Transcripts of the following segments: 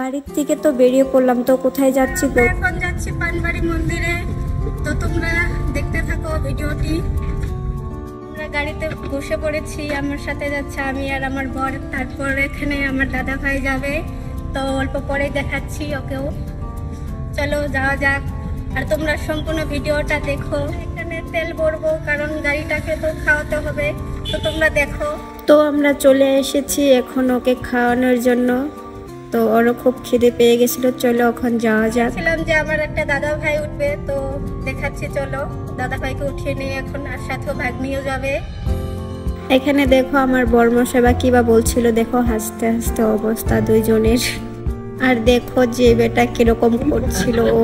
বাড়ির থেকে তো বেরিয়ে পড়লাম, তো কোথায় যাচ্ছি? এখন যাচ্ছি পানবাড়ি মন্দিরে। তো তোমরা দেখতে থাকো ভিডিওটি। আমরা গাড়িতে বসে পড়েছি, আমার সাথে যাচ্ছে আমি আর আমার বর। তারপর এখানে আমার দাদা ভাই যাবে, তো অল্প পরে দেখাচ্ছি ওকেও। চলো যাওয়া যাক, আর তোমরা সম্পূর্ণ ভিডিওটা দেখো। এখানে তেল ভরবো কারণ গাড়িটাকে তো খাওয়াতে হবে, তো তোমরা দেখো। তো আমরা চলে এসেছি এখন ওকে খাওয়ানোর জন্য। তো ওরও খুব খিদে পেয়ে গেছিল, চলো এখন যাওয়া যাক। ছিলাম যে আমার একটা দাদা ভাই উঠবে, তো দেখাচ্ছি। চলো দাদা ভাইকে উঠিয়ে নিয়ে এখন, আর সাথেও ভাগ্নিও যাবে। এখানে দেখো আমার বরমশাই বা কিবা বলছিল, দেখো হাসতে হাসতে অবস্থা দুইজনের। আর দেখো যে বেটা কিরকম করছিল ও।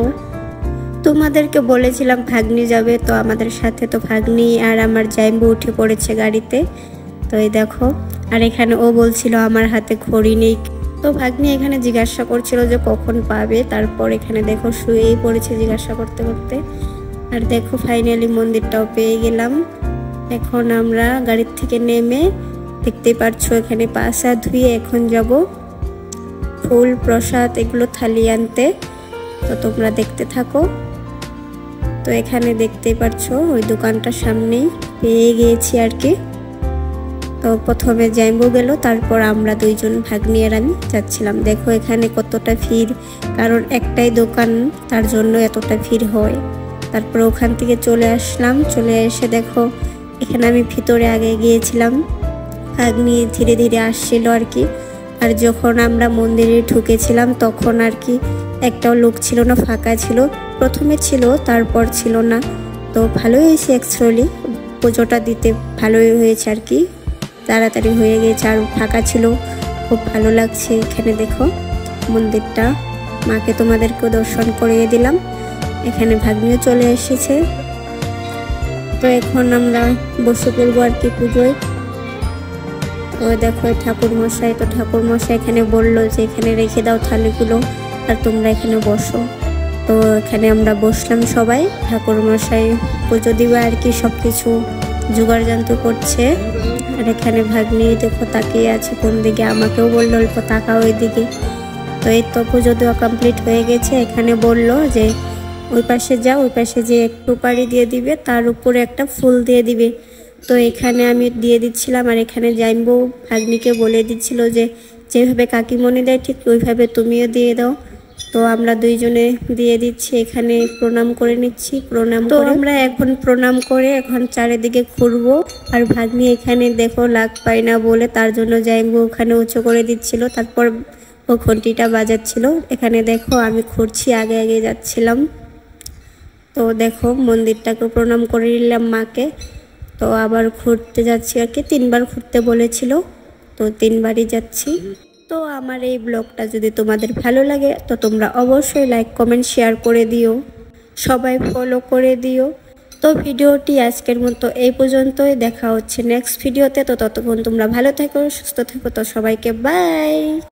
তোমাদেরকে বলেছিলাম ভাগ্নি যাবে, তো আমাদের সাথে তো ভাগ্নি আর আমার জাইম্বু উঠে পড়েছে গাড়িতে। তো এই দেখো, আর এখানে ও বলছিল আমার হাতে ঘড়ি নেই। তো ভাগ্নি এখানে জিজ্ঞাসা করছিল যে কখন পাবে। তারপর এখানে দেখো শুয়েই পড়েছে জিজ্ঞাসা করতে করতে। আর দেখো ফাইনালি মন্দিরটাও পেয়ে গেলাম। এখন আমরা গাড়ির থেকে নেমে, দেখতেই পারছো এখানে পা সা ধুয়ে এখন যাব ফুল প্রসাদ এগুলো থালি আনতে। তো তোমরা দেখতে থাকো। তো এখানে দেখতেই পারছো ওই দোকানটার সামনেই পেয়ে গিয়েছি আর কি। তো প্রথমে জাইম্বু গেল, তারপর আমরা দুইজন ভাগ্নি আর আমি যাচ্ছিলাম। দেখো এখানে কতটা ভিড়, কারণ একটাই দোকান, তার জন্য এতটা ভিড় হয়। তারপর ওখান থেকে চলে আসলাম। চলে এসে দেখো এখানে আমি ভিতরে আগে গিয়েছিলাম, ভাগ্নি ধীরে ধীরে আসছিল আর কি। আর যখন আমরা মন্দিরে ঢুকেছিলাম তখন আর কি একটাও লোক ছিল না, ফাঁকা ছিল। প্রথমে ছিল, তারপর ছিল না। তো ভালোই হয়েছে, অ্যাকচুয়ালি পুজোটা দিতে ভালোই হয়েছে আর কি, তাড়াতাড়ি হয়ে গেছে। আর ফাঁকা ছিল, খুব ভালো লাগছে। এখানে দেখো মন্দিরটা, মাকে তোমাদেরকেও দর্শন করিয়ে দিলাম। এখানে ভাগ্নিও চলে এসেছে। তো এখন আমরা বসে পড়বো আর কি পুজোয়। তো দেখো ঠাকুর মশাই, তো ঠাকুর মশাই এখানে বললো যে এখানে রেখে দাও থালিগুলো, আর তোমরা এখানে বসো। তো এখানে আমরা বসলাম সবাই। ঠাকুর মশাই পুজো দিবে আর কি, সব কিছু জোগাড় যন্ত্র করছে। আর এখানে ভাগ্নি দেখো তাকিয়ে আছে কোন দিকে, আমাকেও বললো অল্প তাকাও ওই দিকে। তো এই তো পুজো দেওয়া কমপ্লিট হয়ে গেছে। এখানে বললো যে ওই পাশে যাও, ওই পাশে যে একটু পাড়ি দিয়ে দিবে, তার উপরে একটা ফুল দিয়ে দিবে। তো এখানে আমি দিয়ে দিচ্ছিলাম, আর এখানে জাইম্বু ভাগ্নিকে বলে দিচ্ছিল যে যেভাবে কাকিমণি দেয় ঠিক ওইভাবে তুমিও দিয়ে দাও। তো আমরা দুইজনে দিয়ে দিচ্ছি। এখানে প্রণাম করে নিচ্ছি। প্রণাম তো আমরা এখন প্রণাম করে এখন চারিদিকে ঘুরবো। আর ভাগ্নি এখানে দেখো লাগ পায় না বলে, তার জন্য জাইম্বু ওখানে উঁচু করে দিচ্ছিল, তারপর ও ঘন্টিটা বাজাচ্ছিল। এখানে দেখো আমি ঘুরছি, আগে আগে যাচ্ছিলাম। তো দেখো মন্দিরটাকে প্রণাম করে নিলাম মাকে। তো আবার ঘুরতে যাচ্ছি আর কি, 3বার ঘুরতে বলেছিল, তো 3বারই যাচ্ছি। তো আমার এই ব্লগটা যদি তোমাদের ভালো লাগে তো তোমরা অবশ্যই লাইক কমেন্ট শেয়ার করে দিও, সবাই ফলো করে দিও। তো ভিডিওটি আজকের মতো এই পর্যন্তই, দেখা হচ্ছে নেক্সট ভিডিওতে। তো ততক্ষণ তোমরা ভালো থেকো, সুস্থ থেকো। তো সবাইকে বাই।